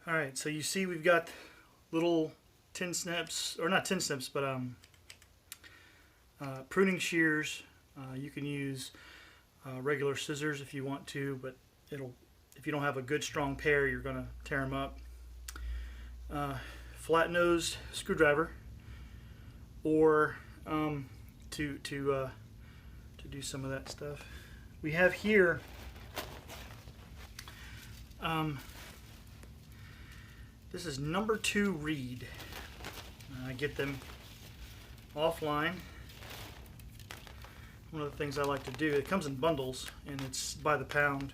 All right, so you see we've got little tin snips, or not tin snips, but pruning shears. You can use regular scissors if you want to, but if you don't have a good strong pair, you're going to tear them up. Flat-nosed screwdriver, or to do some of that stuff. We have here this is number 2 reed. I get them offline. One of the things I like to do, it comes in bundles and it's by the pound.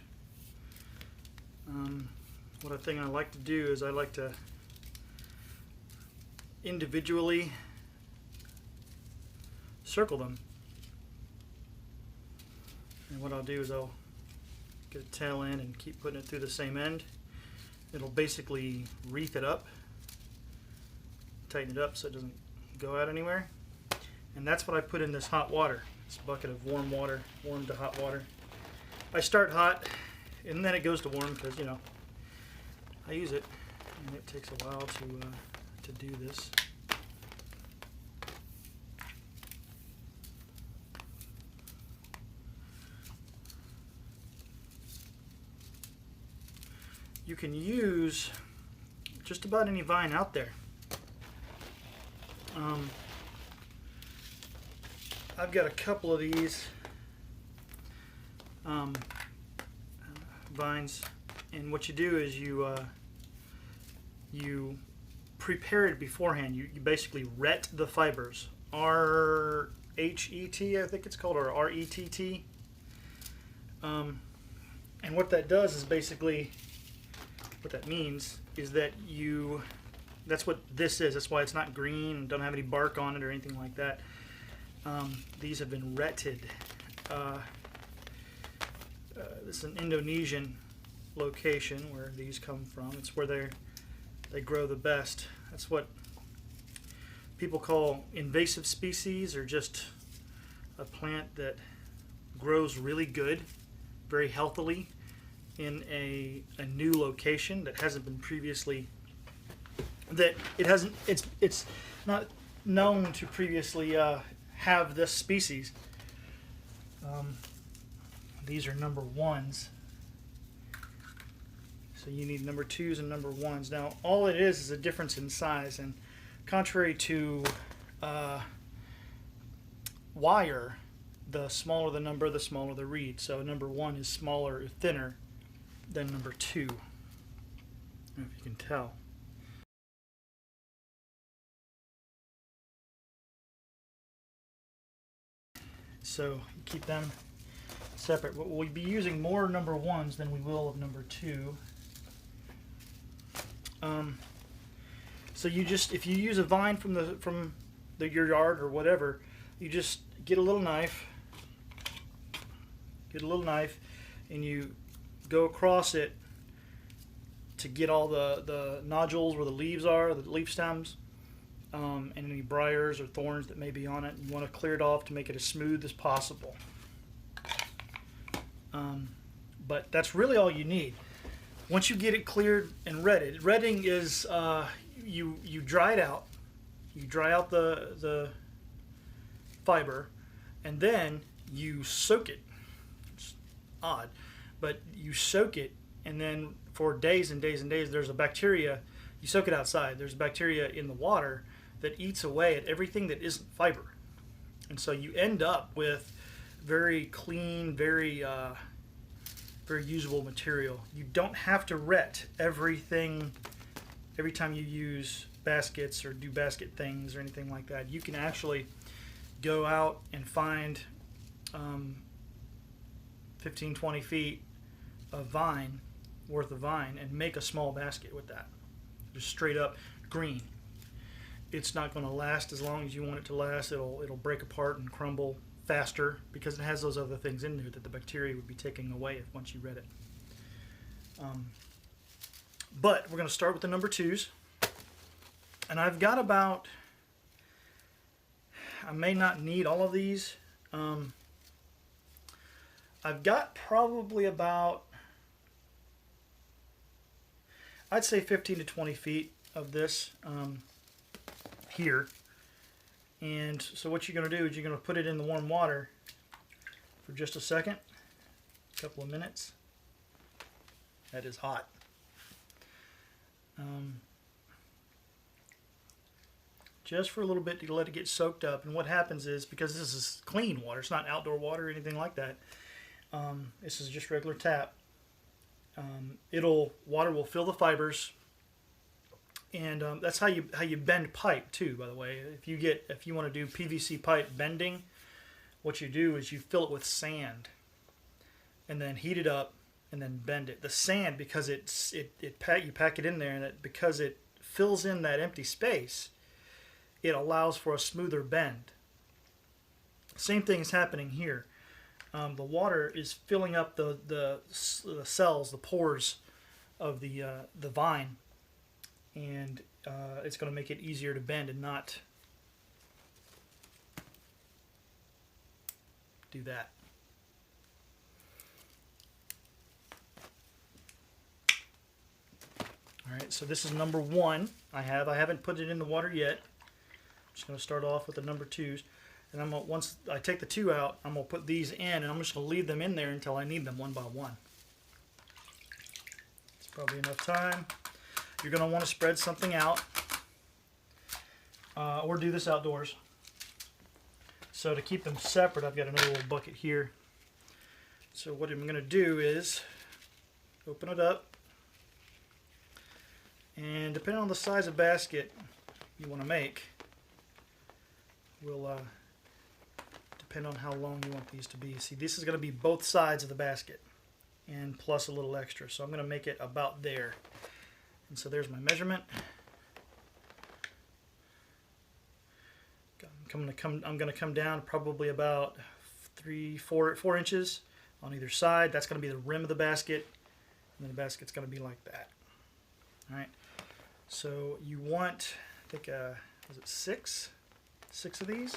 What a thing I like to do is I like to individually circle them. And what I'll do is I'll get a tail end and keep putting it through the same end. It'll basically wreath it up, tighten it up so it doesn't go out anywhere. And that's what I put in this hot water, this bucket of warm water, warm to hot water. I start hot and then it goes to warm because, you know, I use it and it takes a while to do this. You can use just about any vine out there. I've got a couple of these vines, and what you do is you prepare it beforehand. You basically ret the fibers. R-H-E-T, I think it's called, or R-E-T-T. And what that does is basically, what that means is that that's what this is. That's why it's not green and don't have any bark on it or anything like that. These have been retted. This is an Indonesian location where these come from. It's where they grow the best. That's what people call invasive species, or just a plant that grows really good, very healthily, in a new location that hasn't been previously, it's not known to previously have this species. These are number 1s, so you need number 2s and number 1s. Now all it is a difference in size, and contrary to wire, the smaller the number, the smaller the reed. So number 1 is smaller, thinner than number 2. I don't know if you can tell. So you keep them separate. We'll be using more number 1s than we will of number 2. So you just, if you use a vine from your yard or whatever, you just get a little knife. And you go across it to get all the nodules where the leaves are, the leaf stems, and any briars or thorns that may be on it. You want to clear it off to make it as smooth as possible. But that's really all you need. Once you get it cleared and retted, retting is you dry it out. You dry out the fiber, and then you soak it. It's odd, but you soak it, and then for days and days and days, there's a bacteria. You soak it outside. There's bacteria in the water that eats away at everything that isn't fiber, and so you end up with very clean, very usable material. You don't have to ret everything every time you use baskets or do basket things or anything like that. You can actually go out and find 15, 20 feet of vine, worth of vine, and make a small basket with that. Just straight up green. It's not going to last as long as you want it to last. It'll break apart and crumble faster because it has those other things in there that the bacteria would be taking away once you ret it. But we're going to start with the number 2s. And I've got about, I may not need all of these. I've got probably about, I'd say 15 to 20 feet of this here. And so what you're going to do is you're going to put it in the warm water for just a second, a couple of minutes. That is hot. Just for a little bit to let it get soaked up. And what happens is, because this is clean water, it's not outdoor water or anything like that. This is just regular tap. Water will fill the fibers, and that's how you bend pipe too. By the way, if you want to do PVC pipe bending, what you do is you fill it with sand, and then heat it up, and then bend it. The sand, because you pack it in there, and because it fills in that empty space, it allows for a smoother bend. Same thing is happening here. The water is filling up the cells, the pores of the vine, and it's going to make it easier to bend and not do that. All right, so this is number 1. I haven't put it in the water yet. I'm just going to start off with the number 2s. And once I take the 2 out, I'm going to put these in, and I'm just going to leave them in there until I need them one by one. It's probably enough time. You're going to want to spread something out, or do this outdoors. So to keep them separate, I've got another little bucket here. So what I'm going to do is open it up, and depending on the size of basket you want to make, will depend on how long you want these to be. See, this is going to be both sides of the basket, and plus a little extra. So I'm going to make it about there. And so there's my measurement. I'm going to come down probably about 4 inches on either side. That's going to be the rim of the basket, and then the basket's going to be like that. All right. So you want, I think, was it 6 of these?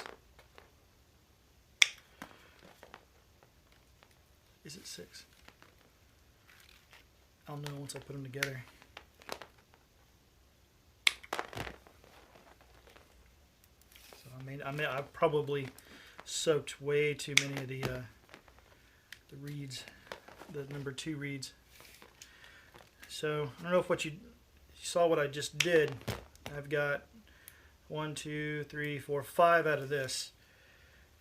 Is it 6? I'll know once I put them together. So I probably soaked way too many of the reeds, the number 2 reeds. So I don't know if you saw what I just did. I've got 1, 2, 3, 4, 5 out of this.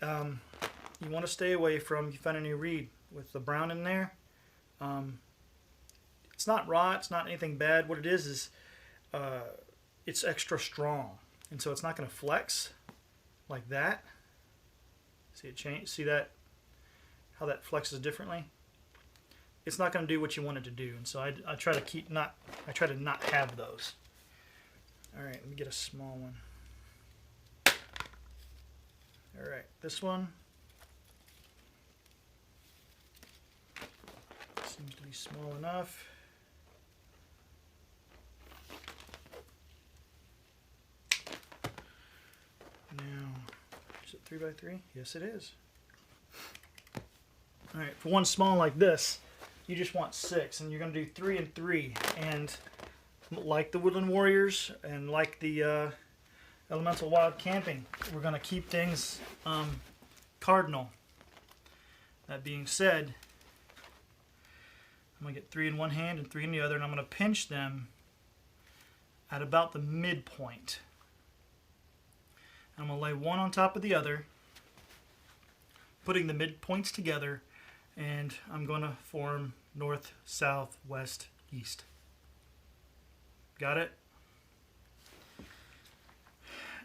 You want to stay away from, if you find any reed with the brown in there. It's not rot, it's not anything bad. What it is it's extra strong, and so it's not going to flex like that. See it change? See that? How that flexes differently? It's not going to do what you want it to do, and so I try to not have those. All right, let me get a small one. All right, this one seems to be small enough. Now, is it 3 by 3? Yes, it is. All right, for one small like this, you just want 6, and you're going to do 3 and 3. And like the Woodland Warriors and like the Elemental Wild Camping, we're going to keep things cardinal. That being said, I'm going to get 3 in one hand and 3 in the other, and I'm going to pinch them at about the midpoint. I'm going to lay one on top of the other, putting the midpoints together, and I'm going to form north, south, west, east. Got it?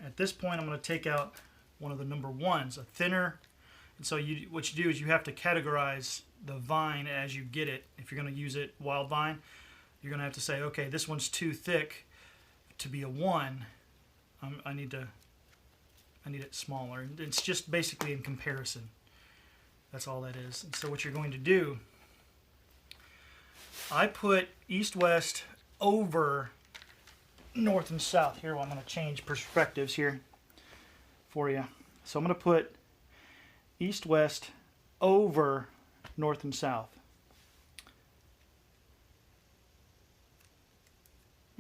At this point, I'm going to take out one of the number 1s, a thinner. And so what you do is you have to categorize the vine as you get it. If you're going to use it wild vine, you're going to have to say, okay, this one's too thick to be a 1. I need it smaller. It's just basically in comparison. That's all that is. And so what you're going to do, I put east-west over north and south. Here, I'm going to change perspectives here for you. So I'm going to put east-west over north and south.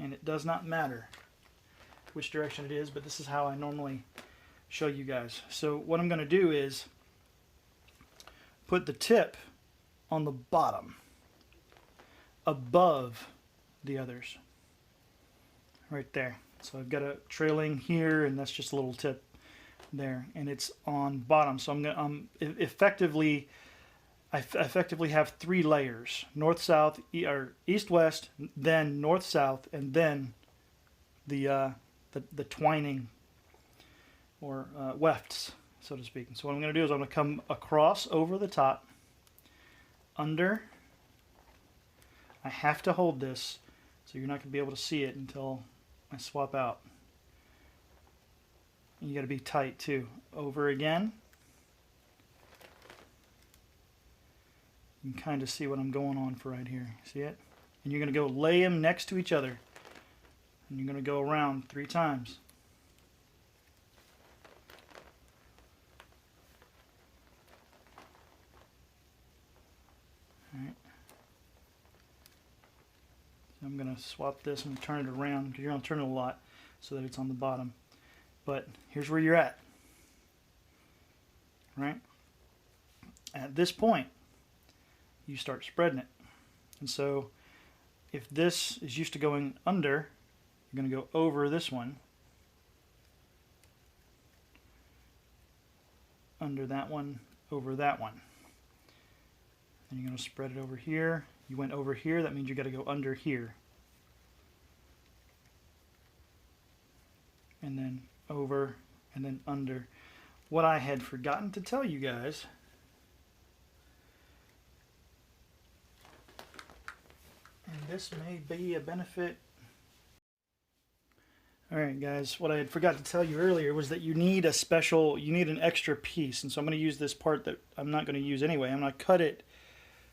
and it does not matter which direction it is, but this is how I normally show you guys. So what I'm going to do is put the tip on the bottom above the others right there. So I've got a trailing here, and that's just a little tip there, and it's on bottom. So I effectively have 3 layers: north, south, or east, west, then north, south, and then the twining or wefts, so to speak. And so what I'm going to do is I'm going to come across over the top, under. I have to hold this, so you're not going to be able to see it until I swap out. And you got to be tight too. Over again. You can kind of see what I'm going on for right here. See it? And you're going to go lay them next to each other. And you're going to go around 3 times. Alright. So I'm going to swap this and turn it around, because you're going to turn it a lot so that it's on the bottom. But here's where you're at. Right? At this point, you start spreading it. And so if this is used to going under, you're going to go over this one, under that one, over that one. And you're going to spread it over here. You went over here, that means you got to go under here. And then over, and then under. What I had forgotten to tell you guys, and this may be a benefit. Alright guys, what I had forgot to tell you earlier was that you need an extra piece. And so I'm going to use this part that I'm not going to use anyway. I'm going to cut it,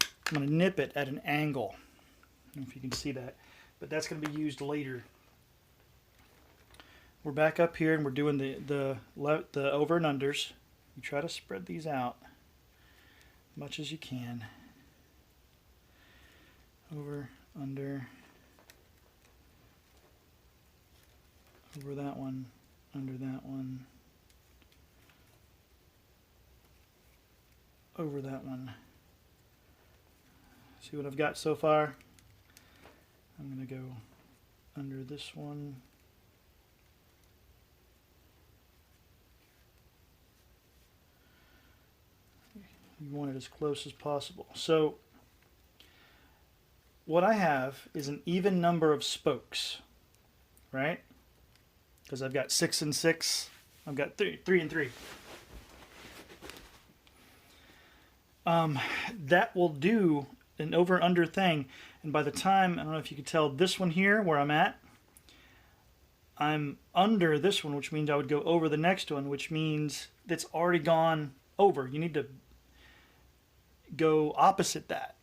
I'm going to nip it at an angle. I don't know if you can see that, but that's going to be used later. We're back up here and we're doing the over and unders. You try to spread these out as much as you can. Over, under, over that one, under that one, over that one. See what I've got so far? I'm going to go under this one. You want it as close as possible. So what I have is an even number of spokes, right? Because I've got 6 and 6. I've got 3 and 3. That will do an over under thing. And by the time, I don't know if you can tell, this one here where I'm under this one, which means I would go over the next one, which means it's already gone over. You need to go opposite that.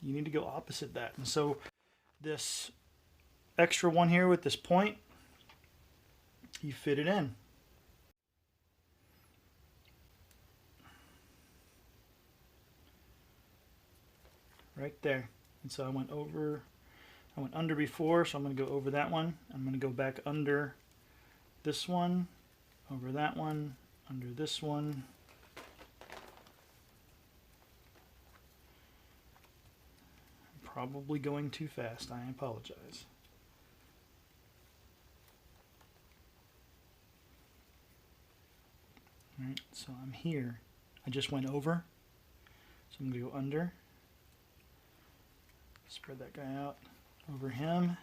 You need to go opposite that. And so this extra one here with this point, you fit it in. Right there. And so I went under before, so I'm going to go over that one. I'm going to go back under this one, over that one, under this one. Probably going too fast. I apologize. Alright, so I'm here. I just went over. So I'm going to go under. Spread that guy out. Over him.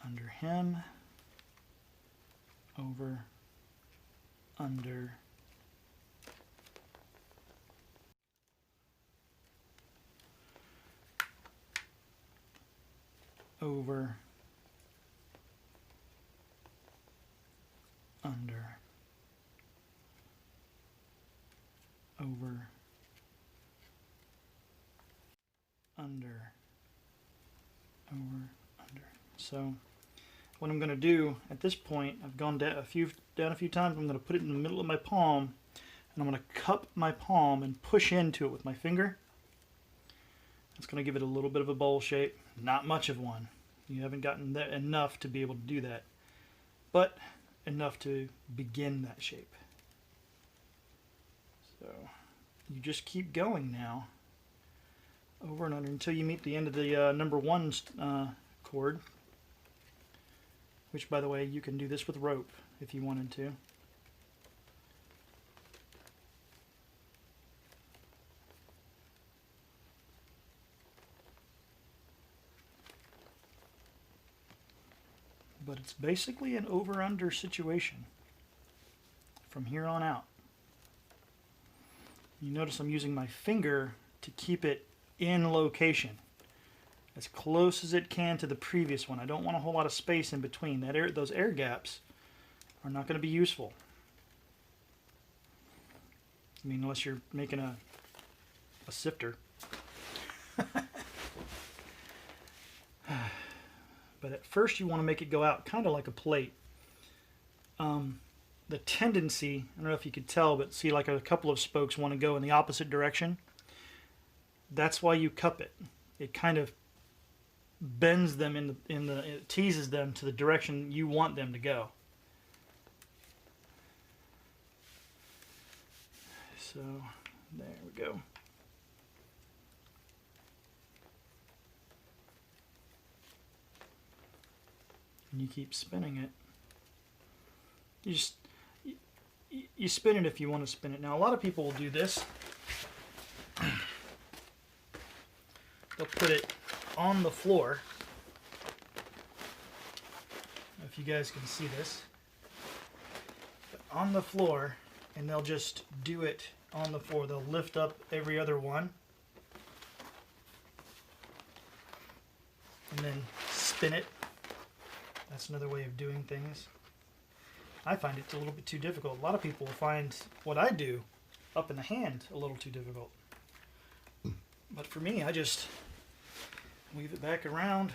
Under him. Over. Under. Over, under, over, under, over, under. So what I'm going to do at this point, I've gone down a few times. I'm going to put it in the middle of my palm, and I'm going to cup my palm and push into it with my finger. It's going to give it a little bit of a bowl shape. Not much of one, You haven't gotten there enough to be able to do that, but enough to begin that shape. So you just keep going now, over and under, until you meet the end of the number 1 chord, which, by the way, you can do this with rope if you wanted to. But it's basically an over-under situation from here on out. You notice I'm using my finger to keep it in location, as close as it can to the previous one. I don't want a whole lot of space in between. Those air gaps are not going to be useful. I mean, unless you're making a sifter. But at first you want to make it go out kind of like a plate. The tendency, I don't know if you could tell, but see, like a couple of spokes want to go in the opposite direction. That's why you cup it. It kind of bends them it teases them to the direction you want them to go. So there we go. And you keep spinning it. You spin it if you want to spin it. Now, a lot of people will do this. They'll put it on the floor. If you guys can see this. But on the floor, and they'll just do it on the floor. They'll lift up every other one. And then spin it. That's another way of doing things. I find it a little bit too difficult. A lot of people find what I do up in the hand a little too difficult. But for me, I just weave it back around,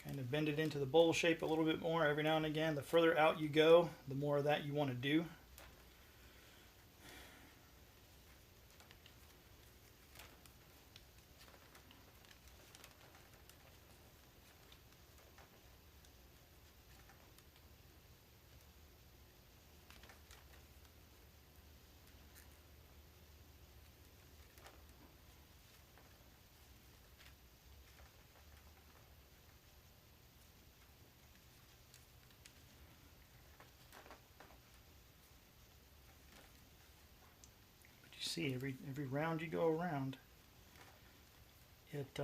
kind of bend it into the bowl shape a little bit more every now and again. The further out you go, the more of that you want to do. See, every round you go around, it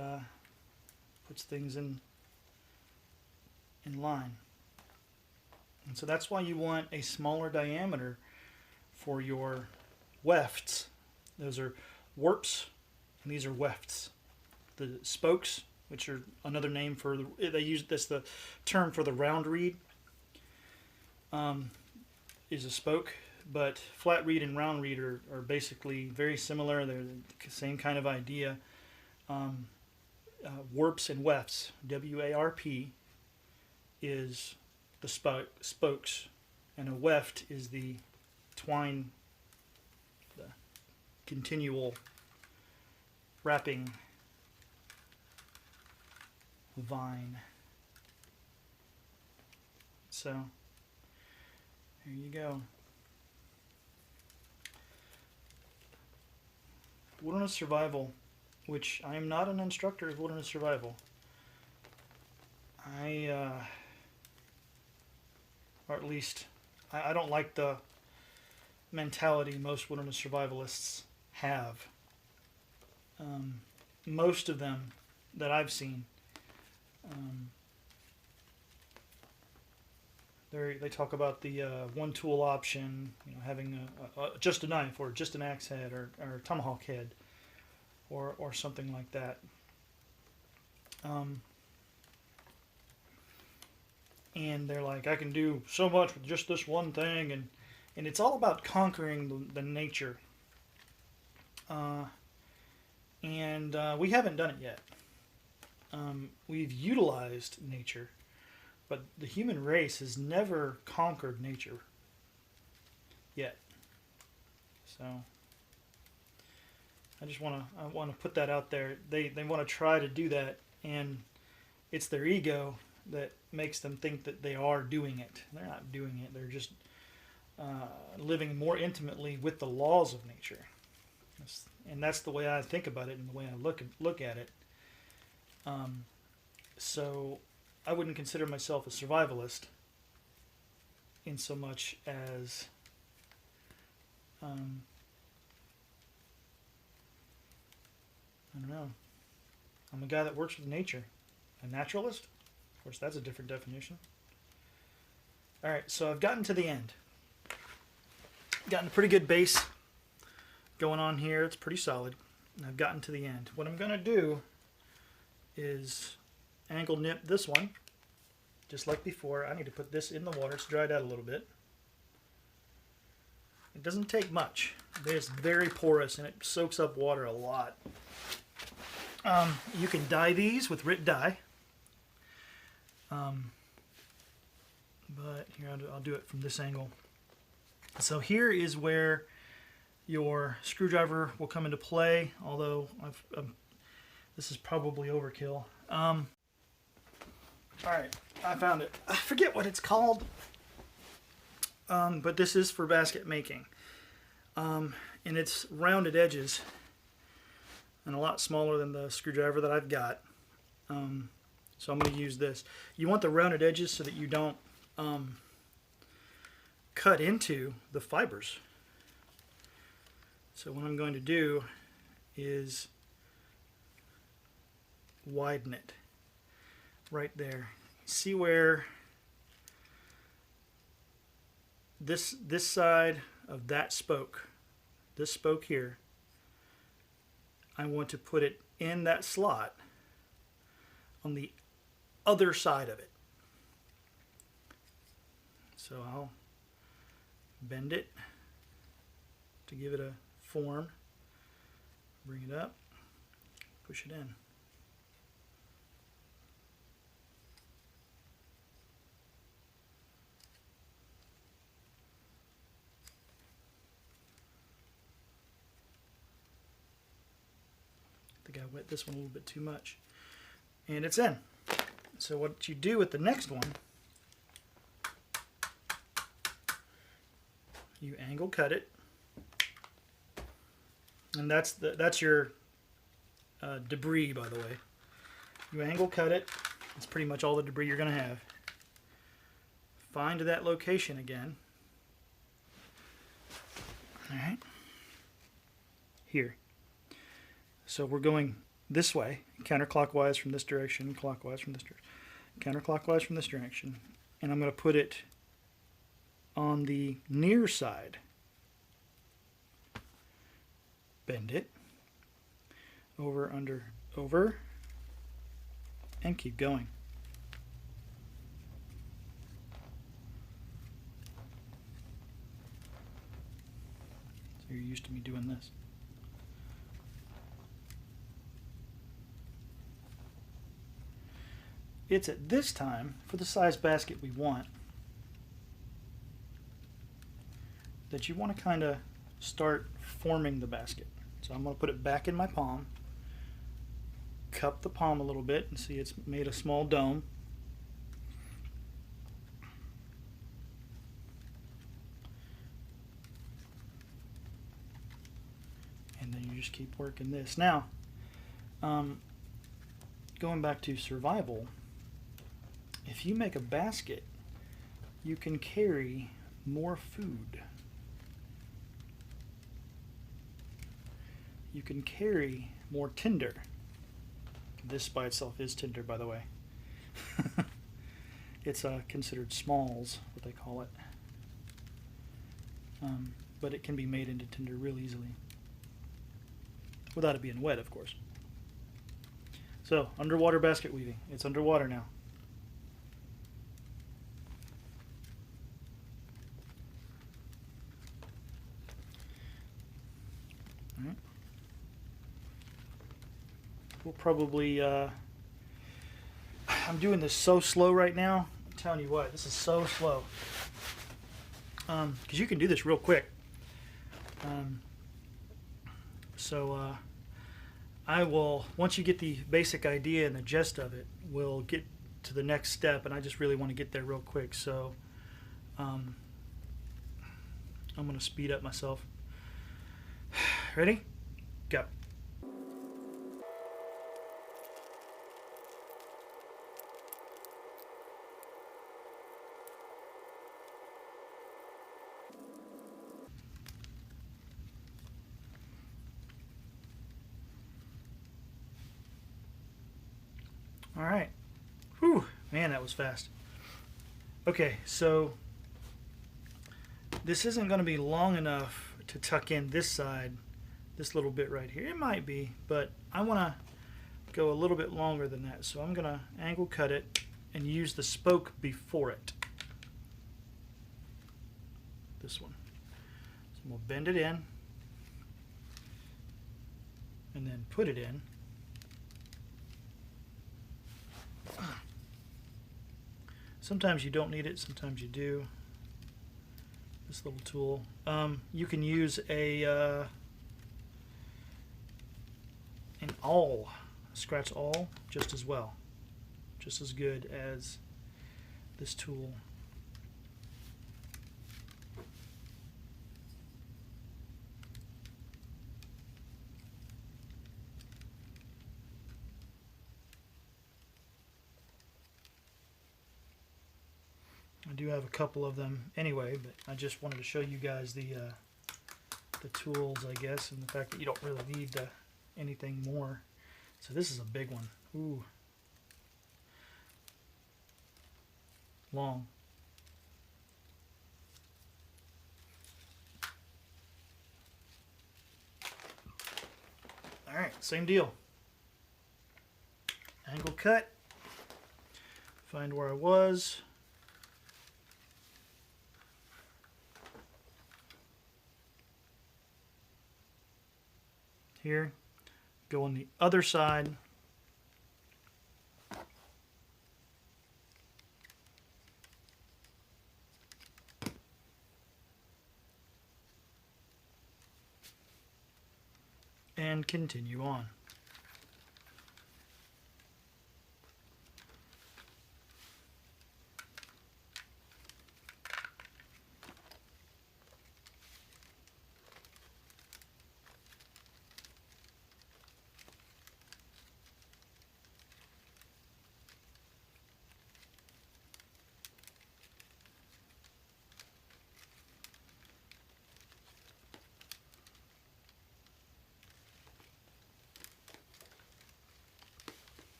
puts things in line. And so that's why you want a smaller diameter for your wefts. Those are warps, and these are wefts. The spokes, which are another name for the term for the round reed, is a spoke. But flat reed and round reed are basically very similar. They're the same kind of idea. Warps and wefts, W-A-R-P, is the spokes, and a weft is the twine, the continual wrapping vine. So, there you go. Wilderness survival, which I am not an instructor of wilderness survival. Or at least, I don't like the mentality most wilderness survivalists have. Most of them that I've seen, they talk about the one tool option, having just a knife or just an axe head or a tomahawk head or something like that. And they're like, I can do so much with just this one thing, and it's all about conquering the nature. And we haven't done it yet. We've utilized nature. But the human race has never conquered nature yet. So I just want to put that out there. They want to try to do that and it's their ego that makes them think that they are doing it. They're not doing it. They're just living more intimately with the laws of nature. And that's the way I think about it and the way I look at it. So I wouldn't consider myself a survivalist in so much as I don't know. I'm a guy that works with nature. A naturalist? Of course, that's a different definition. All right, so I've gotten to the end. Gotten a pretty good base going on here. It's pretty solid. And I've gotten to the end. What I'm going to do is angle nip this one, just like before. I need to put this in the water. It's dried out a little bit. It doesn't take much. It's very porous and it soaks up water a lot. You can dye these with RIT dye. But here, I'll do it from this angle. So here is where your screwdriver will come into play, although this is probably overkill. All right, I found it. I forget what it's called, but this is for basket making. And it's rounded edges and a lot smaller than the screwdriver that I've got. So I'm going to use this. You want the rounded edges so that you don't cut into the fibers. So what I'm going to do is widen it right there. See where this side of that spoke, this spoke here, I want to put it in that slot on the other side of it. So I'll bend it to give it a form, bring it up, push it in. I think I wet this one a little bit too much. And it's in. So what you do with the next one, you angle cut it, and that's your debris, by the way. You angle cut it. It's pretty much all the debris you're going to have. Find that location again. All right. Here. So we're going this way, counterclockwise from this direction, clockwise from this direction, counterclockwise from this direction, and I'm going to put it on the near side. Bend it over, under, over, and keep going. So you're used to me doing this. It's at this time, for the size basket we want, that you want to kind of start forming the basket. So I'm going to put it back in my palm, cup the palm a little bit, and see it's made a small dome. And then you just keep working this. Now, going back to survival, if you make a basket, you can carry more food. You can carry more tinder. This by itself is tinder, by the way. It's considered smalls, what they call it. But it can be made into tinder real easily. Without it being wet, of course. So, underwater basket weaving. It's underwater now. All right. We'll probably, I'm doing this so slow right now. I'm telling you what, this is so slow. Because you can do this real quick. I will, once you get the basic idea and the gist of it, we'll get to the next step, and I just really want to get there real quick. So um, I'm going to speed up myself. Ready? Go. All right. Whew, man, that was fast. Okay, so this isn't going to be long enough to tuck in this side, this little bit right here. It might be, but I want to go a little bit longer than that. So I'm going to angle cut it and use the spoke before it. This one. So we'll bend it in and then put it in. Sometimes you don't need it, sometimes you do. This little tool. You can use an awl, a scratch awl, just as well. Just as good as this tool. I do have a couple of them anyway, but I just wanted to show you guys the tools, I guess, and the fact that you don't really need anything more. So this is a big one. Ooh. Long. Alright, same deal. Angle cut. Find where I was. Here, go on the other side. And continue on.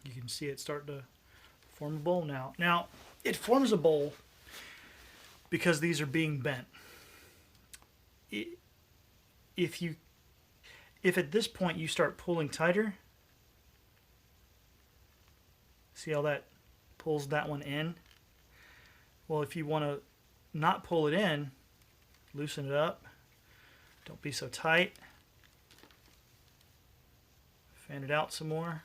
You can see it start to form a bowl now. Now, it forms a bowl because these are being bent. If at this point you start pulling tighter, see how that pulls that one in? Well, if you want to not pull it in, loosen it up. Don't be so tight. Fan it out some more.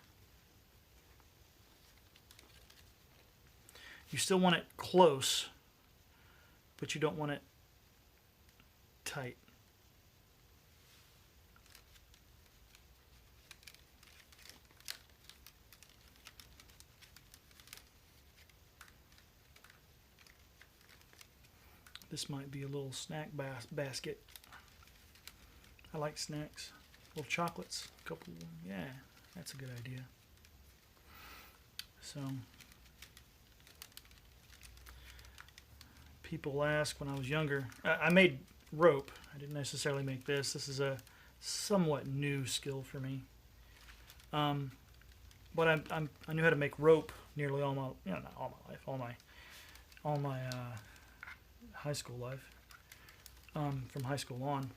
You still want it close, but you don't want it tight. This might be a little snack basket. I like snacks. Little chocolates. A couple. Yeah, that's a good idea. So, people ask when I was younger. I made rope. I didn't necessarily make this. This is a somewhat new skill for me. But I knew how to make rope nearly all my, not all my life, all my high school life, from high school on.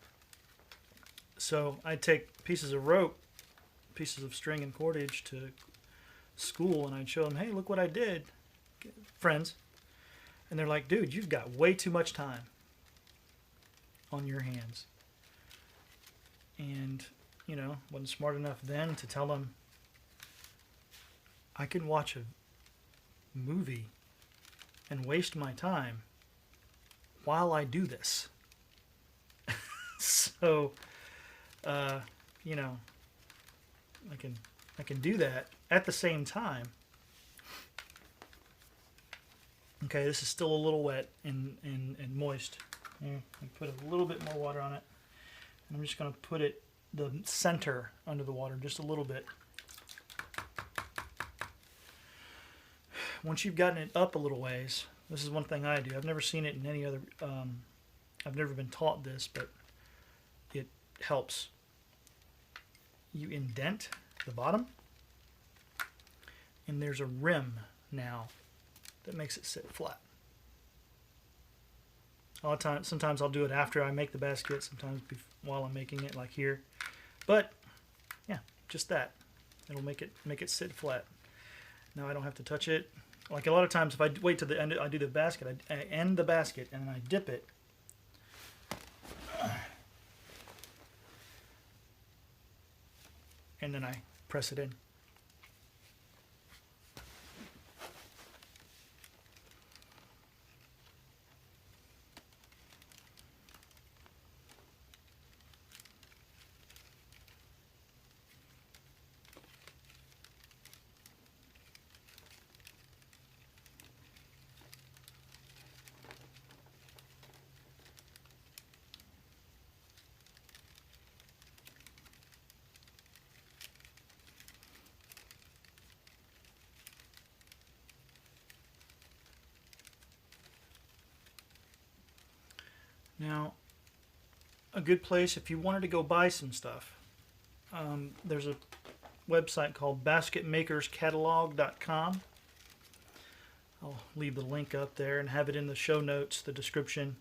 So I'd take pieces of rope, pieces of string and cordage to school, and I'd show them, hey, look what I did, friends. And they're like, dude, you've got way too much time on your hands. And, wasn't smart enough then to tell them I can watch a movie and waste my time while I do this. So, I can do that at the same time. Okay, this is still a little wet and moist. Here, I put a little bit more water on it. And I'm just going to put it the center under the water just a little bit. Once you've gotten it up a little ways, this is one thing I do. I've never seen it in any other, I've never been taught this, but it helps. You indent the bottom, and there's a rim now that makes it sit flat. All the time, sometimes I'll do it after I make the basket, sometimes while I'm making it, like here. But yeah, just that. It'll make it sit flat. Now I don't have to touch it. Like a lot of times, if I wait to the end, I do the basket. I end the basket and I dip it. And then I press it in. Now, a good place if you wanted to go buy some stuff, there's a website called basketmakerscatalog.com. I'll leave the link up there and have it in the show notes, the description,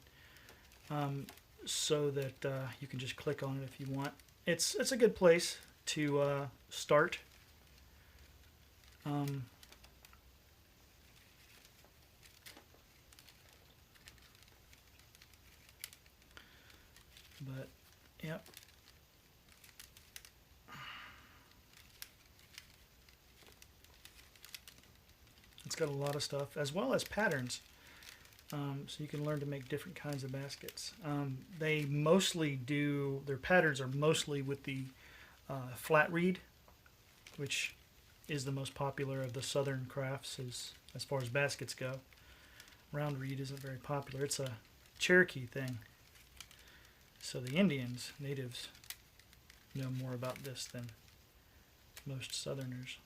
so that you can just click on it if you want. It's a good place to start. But, yep. It's got a lot of stuff, as well as patterns. So you can learn to make different kinds of baskets. They mostly do, their patterns are mostly with the flat reed, which is the most popular of the southern crafts as far as baskets go. Round reed isn't very popular. It's a Cherokee thing. So the Indians, natives, know more about this than most Southerners.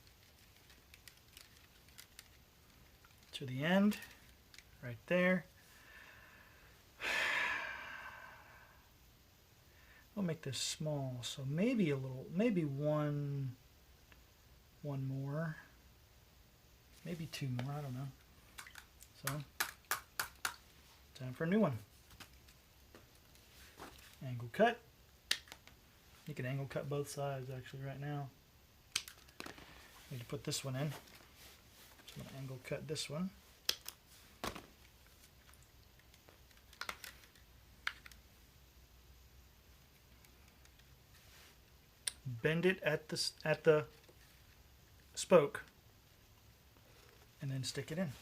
To the end, right there. I'll make this small, so maybe a little, maybe one more, maybe two more, I don't know. So, time for a new one. Angle cut. You can angle cut both sides actually right now. Need to put this one in. So I'm going to angle cut this one. Bend it at the spoke and then stick it in.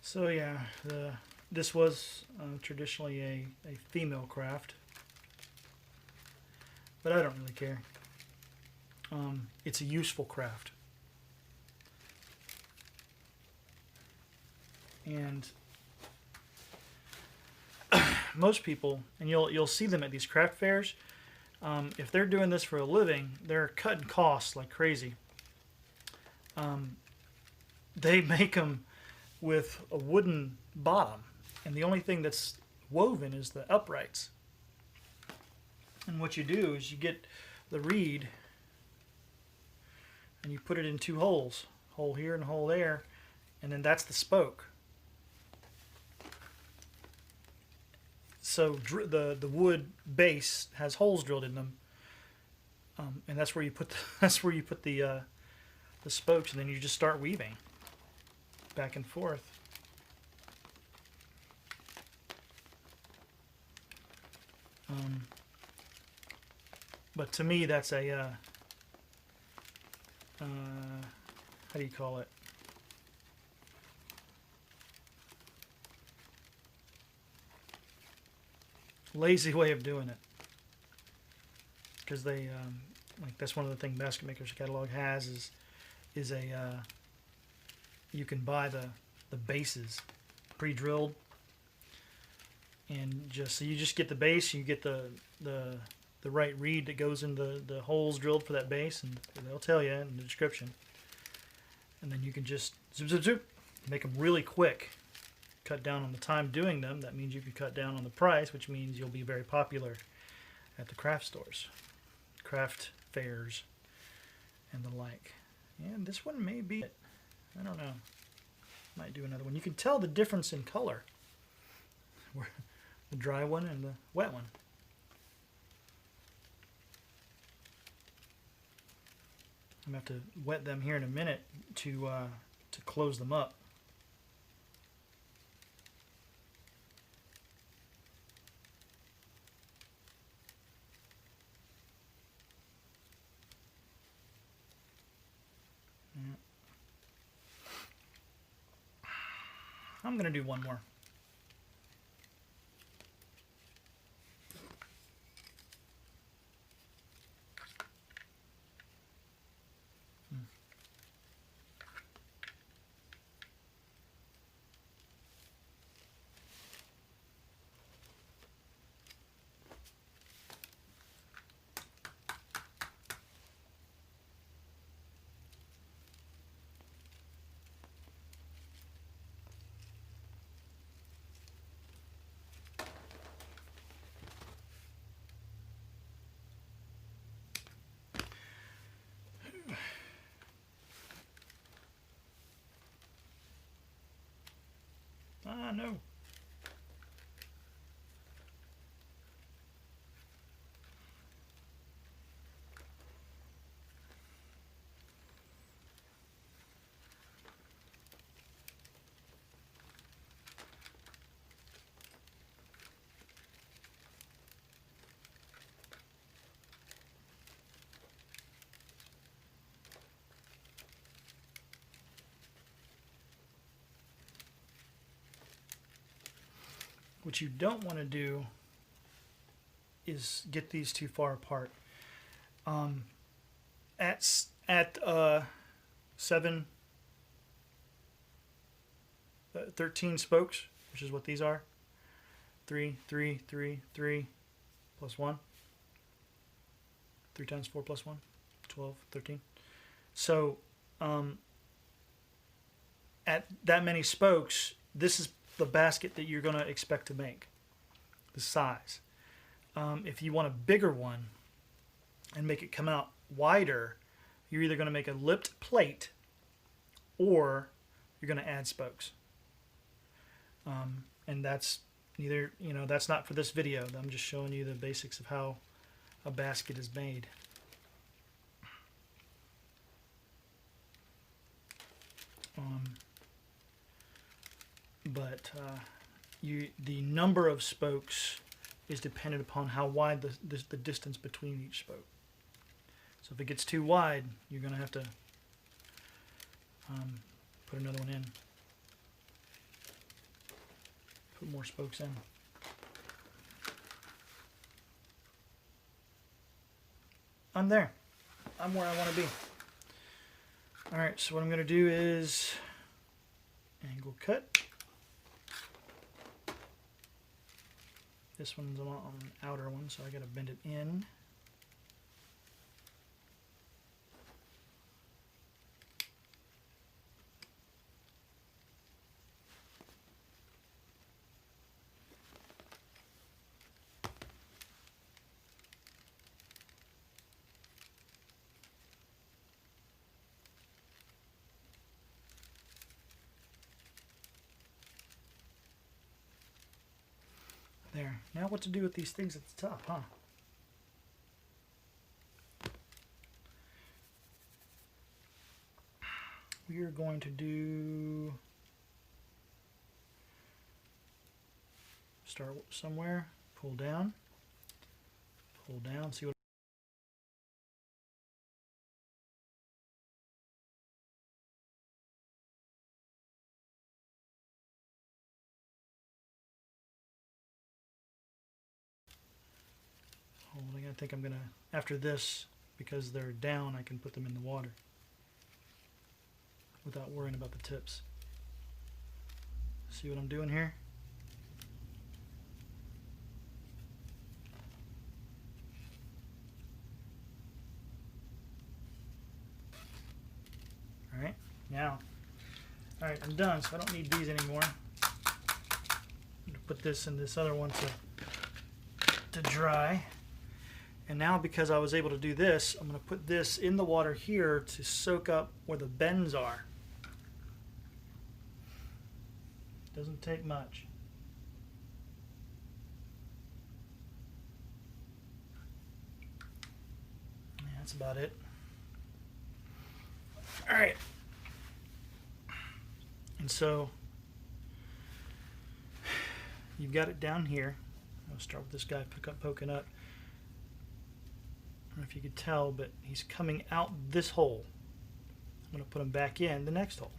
So yeah, this was traditionally a female craft, but I don't really care. It's a useful craft. And most people, and you'll see them at these craft fairs, If they're doing this for a living, they're cutting costs like crazy. They make them with a wooden bottom, and the only thing that's woven is the uprights. And what you do is you get the reed and you put it in two holes, hole here and a hole there, and then that's the spoke. So the wood base has holes drilled in them, and that's where you put the spokes, and then you just start weaving back and forth. But to me, that's a how do you call it? Lazy way of doing it, because they like that's one of the things Basket Maker's catalog has is a you can buy the bases pre-drilled, and so you just get the base, you get the right reed that goes in the holes drilled for that base, and they'll tell you in the description, and then you can just zoop zoop zoop, make them really quick. Cut down on the time doing them. That means you can cut down on the price, which means you'll be very popular at the craft stores, craft fairs, and the like. And this one may be it. I don't know. Might do another one. You can tell the difference in color. The dry one and the wet one. I'm going to have to wet them here in a minute to close them up. I'm going to do one more. Ah, no. What you don't want to do is get these too far apart. At 13 spokes, which is what these are. 3, 3, 3, 3, plus 1. 3 times 4 plus 1, 12, 13. So at that many spokes, this is the basket that you're going to expect to make, the size. If you want a bigger one and make it come out wider, you're either going to make a lipped plate or you're going to add spokes. And that's neither, that's not for this video. I'm just showing you the basics of how a basket is made. But the number of spokes is dependent upon how wide the distance between each spoke. So if it gets too wide, you're going to have to put another one in. Put more spokes in. I'm there. I'm where I want to be. Alright, so what I'm going to do is angle cut. This one's on an outer one, so I got to bend it in. There. Now what to do with these things at the top, huh? We are going to do... Start somewhere, pull down, see what... Holding. I think I'm gonna, after this, because they're down, I can put them in the water without worrying about the tips. See what I'm doing here? Alright, now, alright, I'm done, so I don't need these anymore. I'm gonna put this in this other one to dry. And now, because I was able to do this, I'm going to put this in the water here to soak up where the bends are. Doesn't take much. Yeah, that's about it. All right. And so you've got it down here. I'll start with this guy poking up. I don't know if you could tell, but he's coming out this hole. I'm going to put him back in the next hole.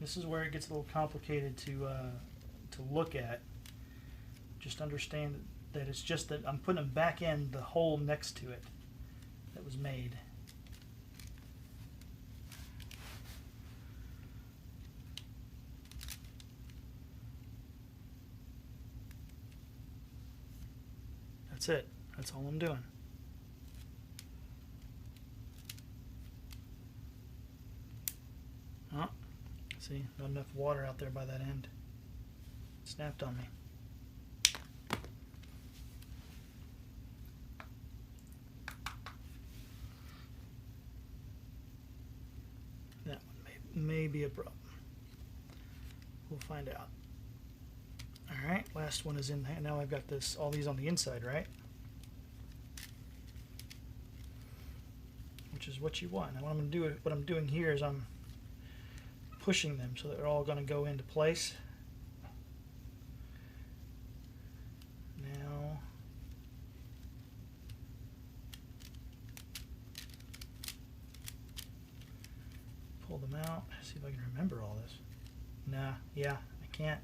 This is where it gets a little complicated to look at. Just understand that it's just that I'm putting them back in the hole next to it that was made. That's it. That's all I'm doing. Oh, see, not enough water out there by that end. It snapped on me. That one may be a problem. We'll find out. All right, last one is in there. Now I've got this, all these on the inside, right? Which is what you want. Now what I'm going to do, what I'm doing here is I'm pushing them so that they're all going to go into place. Now pull them out. See if I can remember all this. Nah, yeah, I can't.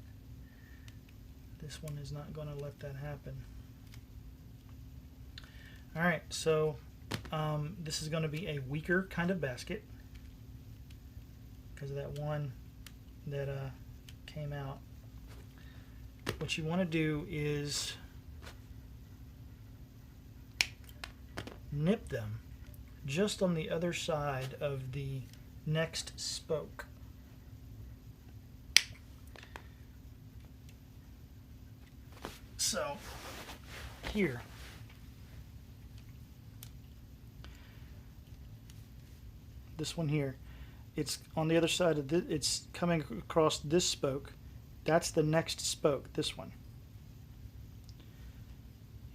This one is not going to let that happen. All right, so this is going to be a weaker kind of basket because of that one that came out. What you want to do is nip them just on the other side of the next spoke. So here, this one here, it's on the other side of it's coming across this spoke. That's the next spoke, this one.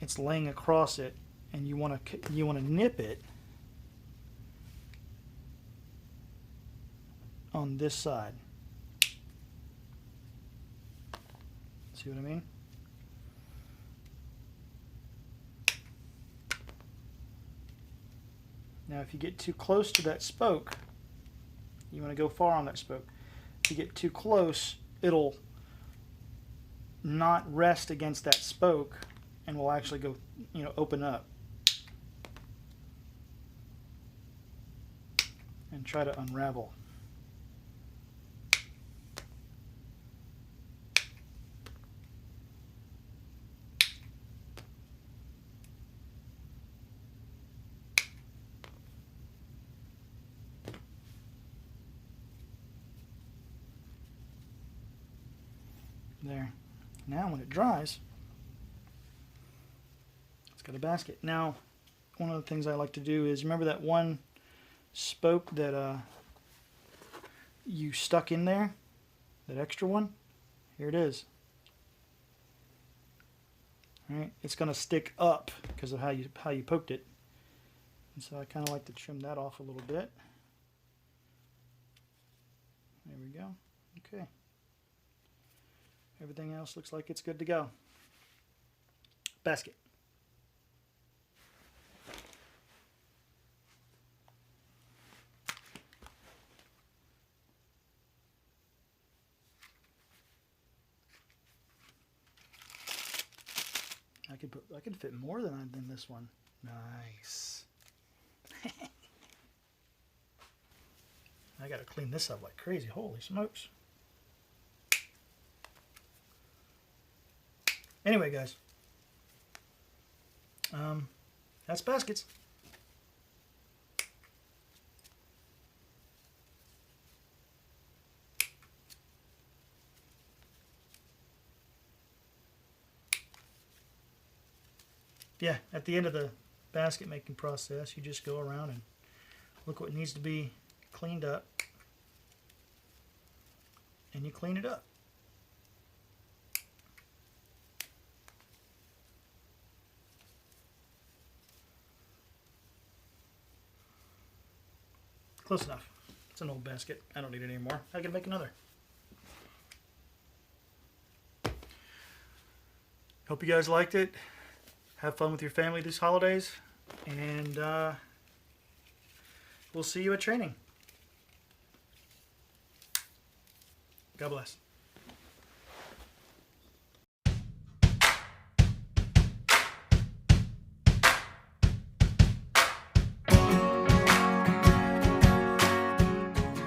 It's laying across it, and you want to nip it on this side. See what I mean? Now if you get too close to that spoke, you want to go far on that spoke. If you get too close, it'll not rest against that spoke and will actually go, open up and try to unravel. There. Now when it dries, it's got a basket. Now, one of the things I like to do is, remember that one spoke that you stuck in there? That extra one? Here it is. Alright, it's going to stick up because of how you poked it. And so I kind of like to trim that off a little bit. There we go. Okay. Everything else looks like it's good to go. Basket. I could fit more than this one. Nice. I gotta clean this up like crazy. Holy smokes. Anyway, guys, that's baskets. Yeah, at the end of the basket making process, you just go around and look what needs to be cleaned up, and you clean it up. Close enough. It's an old basket. I don't need it anymore. I can make another. Hope you guys liked it. Have fun with your family these holidays, and we'll see you at training. God bless.